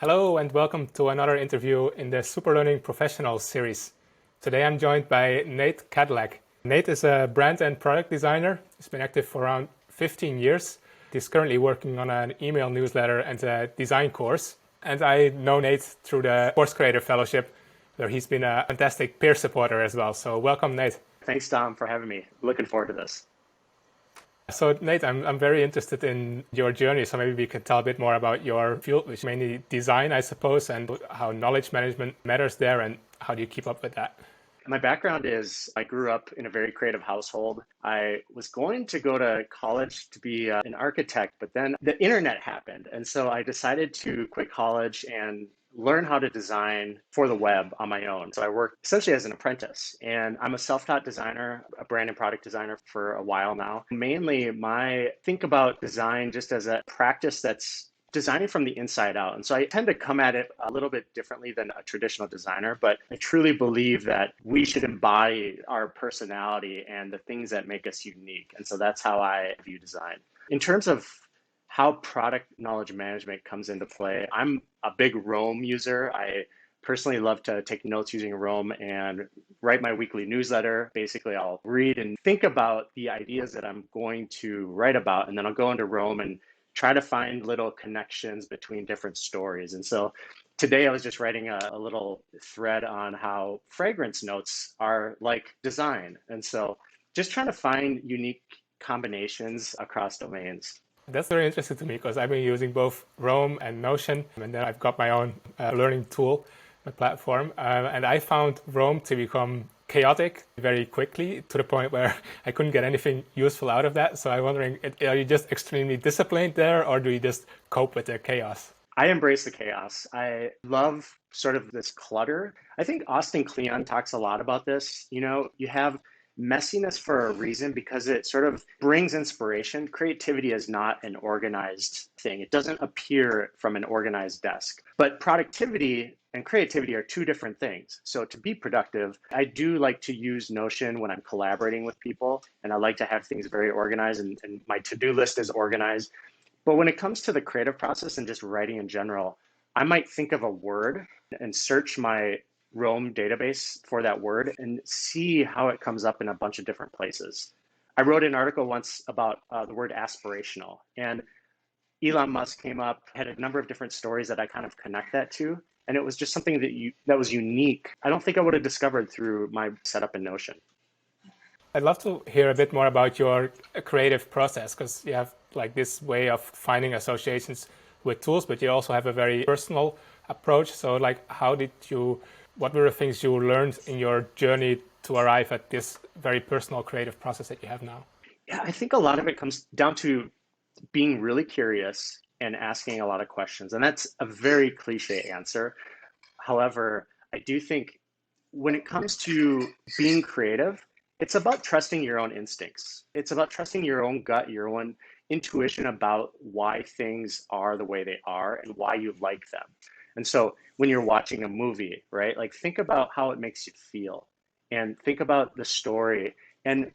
Hello and welcome to another interview in the Superlearning Professional series. Today I'm joined by Nate Kadlac. Nate is a brand and product designer. He's been active for around 15 years. He's currently working on an email newsletter and a design course. And I know Nate through the Course Creator Fellowship, where he's been a fantastic peer supporter as well. So welcome, Nate. Thanks, Dom, for having me. Looking forward to this. So Nate, I'm very interested in your journey. So maybe we could tell a bit more about your field, which is mainly design, I suppose, and how knowledge management matters there, and how do you keep up with that? My background is I grew up in a very creative household. I was going to go to college to be an architect, but then the internet happened. And so I decided to quit college and learn how to design for the web on my own. So I worked essentially as an apprentice, and I'm a self-taught designer, a brand and product designer for a while now. Mainly think about design just as a practice that's designing from the inside out. And so I tend to come at it a little bit differently than a traditional designer, but I truly believe that we should embody our personality and the things that make us unique. And so that's how I view design. In terms of how product knowledge management comes into play, I'm a big Roam user. I personally love to take notes using Roam and write my weekly newsletter. Basically, I'll read and think about the ideas that I'm going to write about, and then I'll go into Roam and try to find little connections between different stories. And so today I was just writing a little thread on how fragrance notes are like design. And so just trying to find unique combinations across domains. That's very interesting to me because I've been using both Roam and Notion, and then I've got my own learning tool, my platform, and I found Roam to become chaotic very quickly to the point where I couldn't get anything useful out of that. So I'm wondering, are you just extremely disciplined there, or do you just cope with the chaos? I embrace the chaos. I love sort of this clutter. I think Austin Kleon talks a lot about this. You have messiness for a reason because it sort of brings inspiration. Creativity is not an organized thing. It doesn't appear from an organized desk. But productivity and creativity are two different things. So to be productive, I do like to use Notion when I'm collaborating with people, and I like to have things very organized, and my to-do list is organized. But when it comes to the creative process and just writing in general, I might think of a word and search my Roam database for that word and see how it comes up in a bunch of different places. I wrote an article once about the word aspirational, and Elon Musk came up, had a number of different stories that I kind of connect that to. And it was just something that was unique. I don't think I would have discovered through my setup in Notion. I'd love to hear a bit more about your creative process, because you have like this way of finding associations with tools, but you also have a very personal approach. So like, what were the things you learned in your journey to arrive at this very personal creative process that you have now? Yeah, I think a lot of it comes down to being really curious and asking a lot of questions. And that's a very cliche answer. However, I do think when it comes to being creative, it's about trusting your own instincts. It's about trusting your own gut, your own intuition about why things are the way they are and why you like them. And so when you're watching a movie, right, like think about how it makes you feel and think about the story and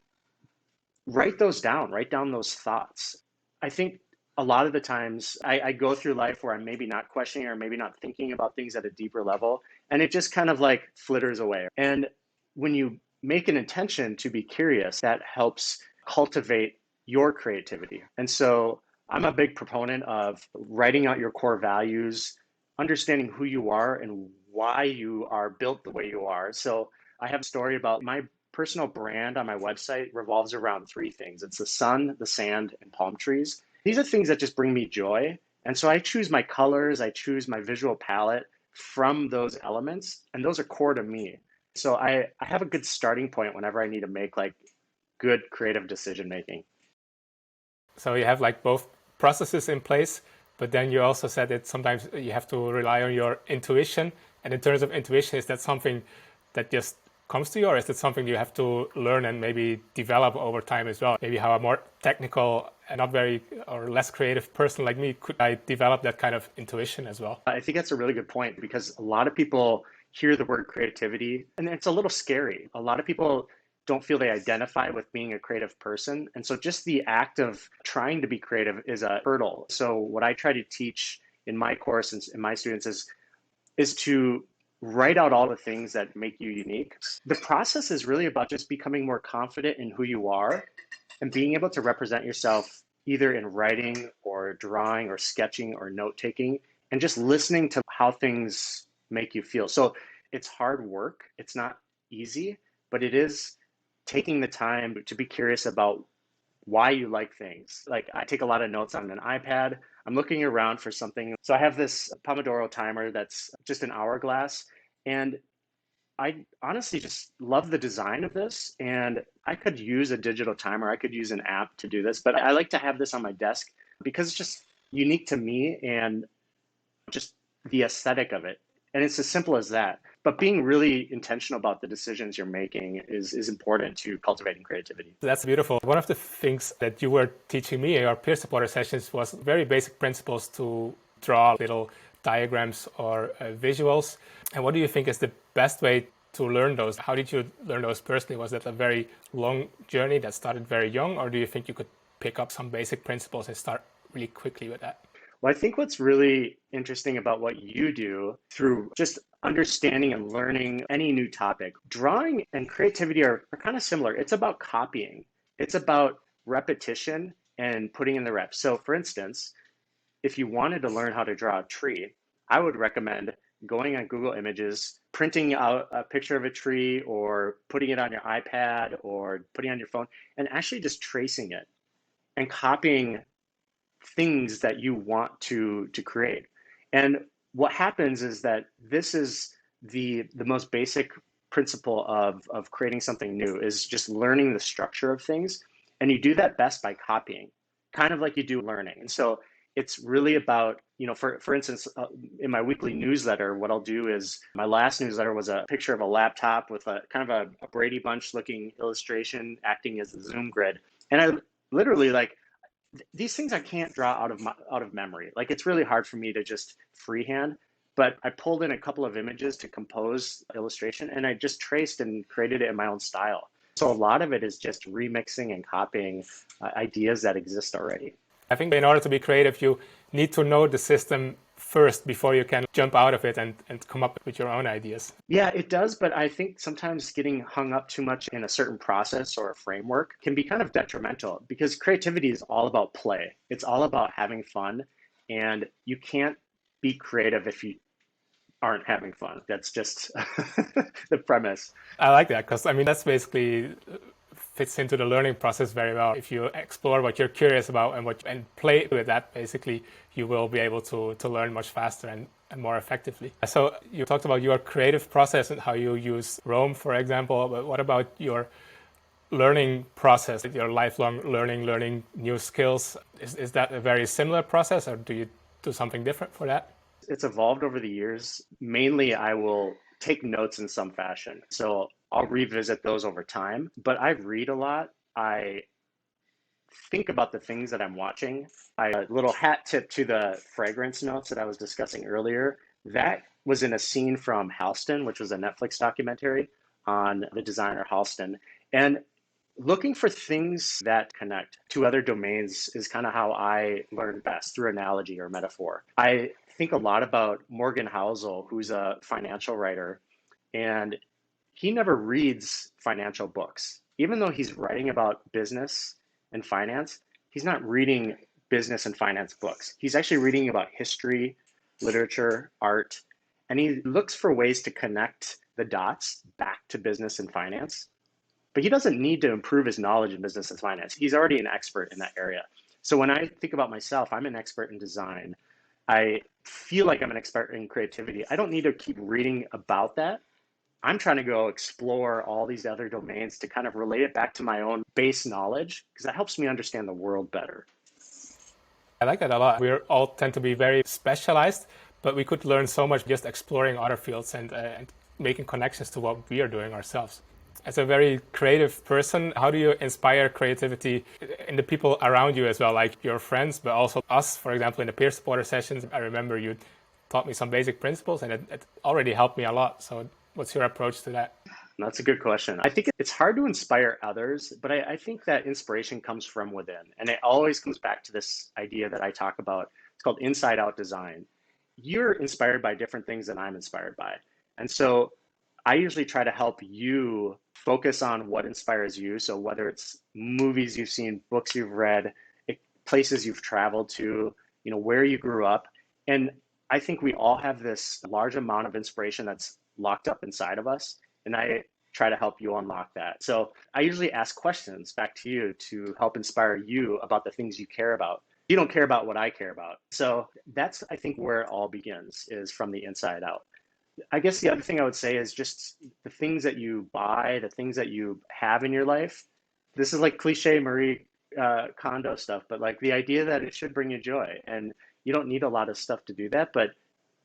write down those thoughts. I think a lot of the times I go through life where I'm maybe not questioning or maybe not thinking about things at a deeper level, and it just kind of like flitters away. And when you make an intention to be curious, that helps cultivate your creativity. And so I'm a big proponent of writing out your core values, understanding who you are and why you are built the way you are. So I have a story about my personal brand on my website revolves around three things. It's the sun, the sand, and palm trees. These are things that just bring me joy. And so I choose my colors, I choose my visual palette from those elements, and those are core to me. So I have a good starting point whenever I need to make like good creative decision making. So you have like both processes in place, but then you also said that sometimes you have to rely on your intuition. And in terms of intuition, is that something that just comes to you, or is it something you have to learn and maybe develop over time as well? Maybe how a more technical and not very or less creative person like me, could I develop that kind of intuition as well? I think that's a really good point because a lot of people hear the word creativity and it's a little scary. A lot of people don't feel they identify with being a creative person. And so just the act of trying to be creative is a hurdle. So what I try to teach in my course and in my students is to write out all the things that make you unique. The process is really about just becoming more confident in who you are and being able to represent yourself either in writing or drawing or sketching or note taking and just listening to how things make you feel. So it's hard work. It's not easy, but it is taking the time to be curious about why you like things. Like I take a lot of notes on an iPad. I'm looking around for something. So I have this Pomodoro timer that's just an hourglass. And I honestly just love the design of this. And I could use a digital timer. I could use an app to do this, but I like to have this on my desk because it's just unique to me and just the aesthetic of it. And it's as simple as that. But being really intentional about the decisions you're making is important to cultivating creativity. That's beautiful. One of the things that you were teaching me in our peer supporter sessions was very basic principles to draw little diagrams or visuals. And what do you think is the best way to learn those? How did you learn those personally? Was that a very long journey that started very young, or do you think you could pick up some basic principles and start really quickly with that? Well, I think what's really interesting about what you do through just understanding and learning any new topic, drawing and creativity are kind of similar. It's about copying. It's about repetition and putting in the reps. So for instance, if you wanted to learn how to draw a tree, I would recommend going on Google Images, printing out a picture of a tree or putting it on your iPad or putting it on your phone and actually just tracing it and copying things that you want to create. And what happens is that this is the most basic principle of creating something new is just learning the structure of things. And you do that best by copying, kind of like you do learning. And so it's really about, for instance, in my weekly newsletter, what I'll do is my last newsletter was a picture of a laptop with a kind of a Brady Bunch looking illustration acting as the Zoom grid. And I literally these things I can't draw out of memory. Like it's really hard for me to just freehand, but I pulled in a couple of images to compose illustration and I just traced and created it in my own style. So a lot of it is just remixing and copying ideas that exist already. I think in order to be creative, you need to know the system first before you can jump out of it and come up with your own ideas. Yeah, it does. But I think sometimes getting hung up too much in a certain process or a framework can be kind of detrimental because creativity is all about play. It's all about having fun. And you can't be creative if you aren't having fun. That's just the premise. I like that because, that's basically fits into the learning process very well. If you explore what you're curious about and play with that, basically, you will be able to learn much faster and more effectively. So you talked about your creative process and how you use Rome, for example, but what about your learning process, your lifelong learning new skills? Is that a very similar process or do you do something different for that? It's evolved over the years. Mainly, I will take notes in some fashion. So I'll revisit those over time, but I read a lot. I think about the things that I'm watching. A little hat tip to the fragrance notes that I was discussing earlier. That was in a scene from Halston, which was a Netflix documentary on the designer Halston. And looking for things that connect to other domains is kind of how I learn best, through analogy or metaphor. I think a lot about Morgan Housel, who's a financial writer, and he never reads financial books. Even though he's writing about business and finance, he's not reading business and finance books. He's actually reading about history, literature, art, and he looks for ways to connect the dots back to business and finance. But he doesn't need to improve his knowledge in business and finance. He's already an expert in that area. So when I think about myself, I'm an expert in design. I feel like I'm an expert in creativity. I don't need to keep reading about that. I'm trying to go explore all these other domains to kind of relate it back to my own base knowledge, because that helps me understand the world better. I like that a lot. We all tend to be very specialized, but we could learn so much just exploring other fields and making connections to what we are doing ourselves. As a very creative person, how do you inspire creativity in the people around you as well, like your friends, but also us, for example, in the peer supporter sessions? I remember you taught me some basic principles and it already helped me a lot. So what's your approach to that? That's a good question. I think it's hard to inspire others, but I think that inspiration comes from within. And it always comes back to this idea that I talk about. It's called inside out design. you're inspired by different things than I'm inspired by. And so I usually try to help you focus on what inspires you. So whether it's movies you've seen, books you've read, places you've traveled to, where you grew up. And I think we all have this large amount of inspiration that's locked up inside of us. And I try to help you unlock that. So I usually ask questions back to you to help inspire you about the things you care about. You don't care about what I care about. So that's, I think, where it all begins, is from the inside out. I guess the other thing I would say is just the things that you buy, the things that you have in your life. This is like cliche Marie Kondo stuff, but like the idea that it should bring you joy. And you don't need a lot of stuff to do that, but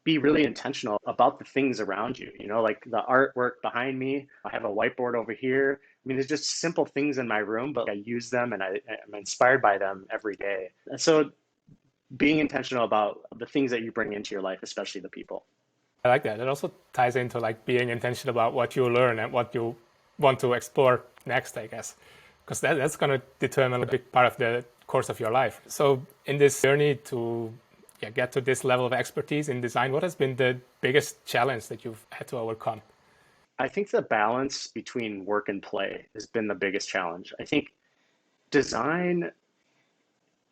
be really intentional about the things around you. Like the artwork behind me, I have a whiteboard over here. I mean, there's just simple things in my room, but I use them and I'm inspired by them every day. And so being intentional about the things that you bring into your life, especially the people. I like that. It also ties into like being intentional about what you learn and what you want to explore next, I guess, because that's going to determine a big part of the course of your life. So in this journey to get to this level of expertise in design, what has been the biggest challenge that you've had to overcome? I think the balance between work and play has been the biggest challenge. I think design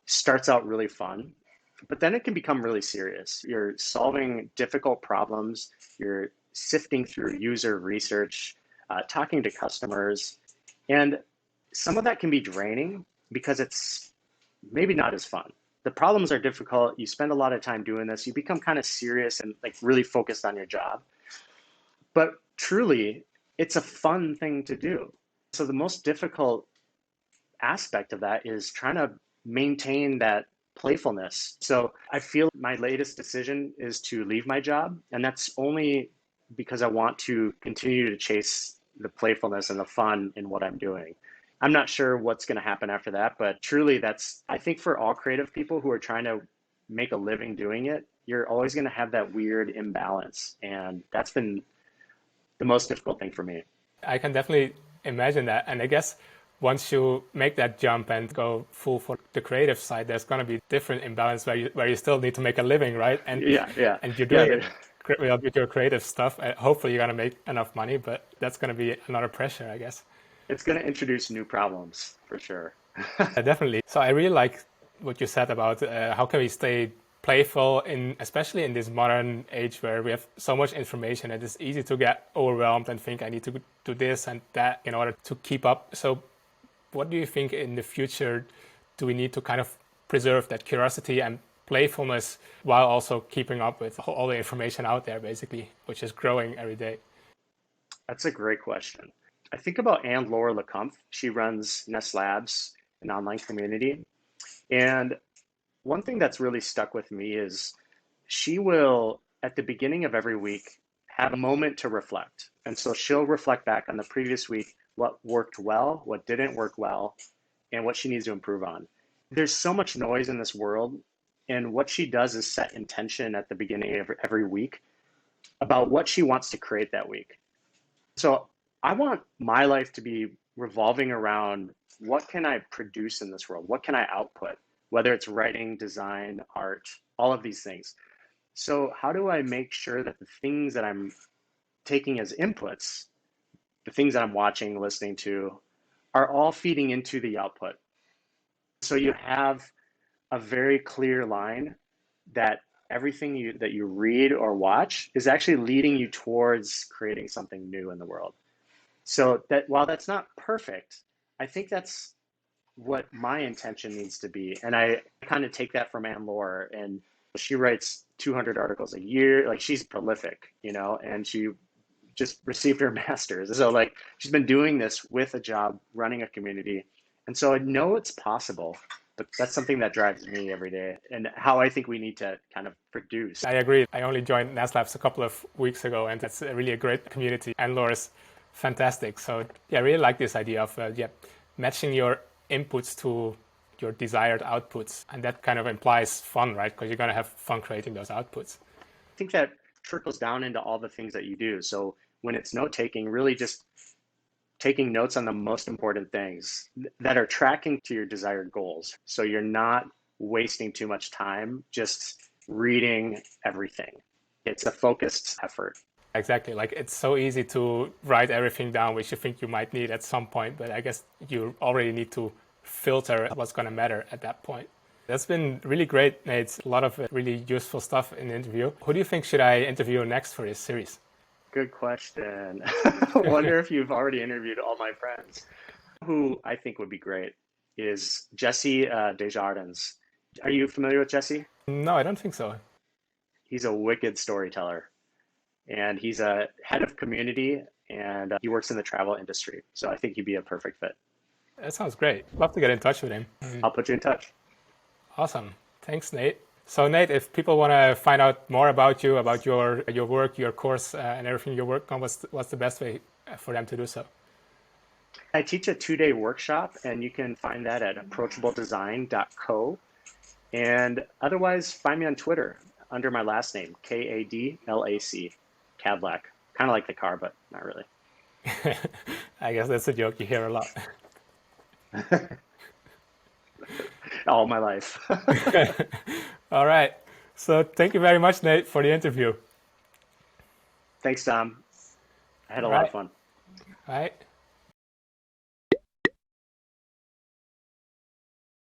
starts out really fun, but then it can become really serious. You're solving difficult problems, you're sifting through user research, talking to customers, and some of that can be draining because it's maybe not as fun. The problems are difficult. You spend a lot of time doing this. You become kind of serious and like really focused on your job. But truly, it's a fun thing to do. So the most difficult aspect of that is trying to maintain that playfulness. So I feel my latest decision is to leave my job, and that's only because I want to continue to chase the playfulness and the fun in what I'm doing. I'm not sure what's going to happen after that, but truly that's, I think for all creative people who are trying to make a living doing it, you're always going to have that weird imbalance. And that's been the most difficult thing for me. I can definitely imagine that. And I guess once you make that jump and go full for the creative side, there's going to be different imbalance where you still need to make a living, right? And and you're doing it with your creative stuff. Hopefully, you're going to make enough money, but that's going to be another pressure, I guess. It's going to introduce new problems for sure. Definitely. So I really like what you said about how can we stay playful especially in this modern age where we have so much information and it's easy to get overwhelmed and think I need to do this and that in order to keep up. So what do you think in the future do we need to kind of preserve that curiosity and playfulness while also keeping up with all the information out there, basically, which is growing every day? That's a great question. I think about Anne-Laure Lecomte. She runs NAS Labs, an online community. And one thing that's really stuck with me is she will, at the beginning of every week, have a moment to reflect. And so she'll reflect back on the previous week, what worked well, what didn't work well, and what she needs to improve on. There's so much noise in this world. And what she does is set intention at the beginning of every week about what she wants to create that week. So I want my life to be revolving around what can I produce in this world? What can I output? Whether it's writing, design, art, all of these things. So how do I make sure that the things that I'm taking as inputs, the things that I'm watching, listening to, are all feeding into the output? So you have a very clear line that everything that you read or watch is actually leading you towards creating something new in the world. So that while that's not perfect, I think that's what my intention needs to be. And I kind of take that from Anne-Laure, and she writes 200 articles a year. Like she's prolific, and she just received her master's. So like she's been doing this with a job, running a community. And so I know it's possible, but that's something that drives me every day and how I think we need to kind of produce. I agree. I only joined NAS Labs a couple of weeks ago, and that's really a great community. And Laura's fantastic. So yeah, I really like this idea of matching your inputs to your desired outputs. And that kind of implies fun, right? Because you're going to have fun creating those outputs. I think that trickles down into all the things that you do. So when it's note taking, really just taking notes on the most important things that are tracking to your desired goals. So you're not wasting too much time just reading everything. It's a focused effort. Exactly. Like it's so easy to write everything down, which you think you might need at some point, but I guess you already need to filter what's going to matter at that point. That's been really great, Nate. A lot of really useful stuff in the interview. Who do you think should I interview next for this series? Good question. Wonder if you've already interviewed all my friends. Who I think would be great is Jesse Desjardins. Are you familiar with Jesse? No, I don't think so. He's a wicked storyteller, and he's a head of community, and he works in the travel industry. So I think he'd be a perfect fit. That sounds great. Love to get in touch with him. I'll put you in touch. Awesome. Thanks, Nate. So, Nate, if people want to find out more about you, about your work, your course, and everything you work on, what's the best way for them to do so? I teach a 2-day workshop, and you can find that at approachabledesign.co. And otherwise, find me on Twitter under my last name, Kadlac, Kadlac. Kind of like the car, but not really. I guess that's a joke you hear a lot. All my life. All right. So thank you very much, Nate, for the interview. Thanks, Tom. I had a All lot right. of fun. All right.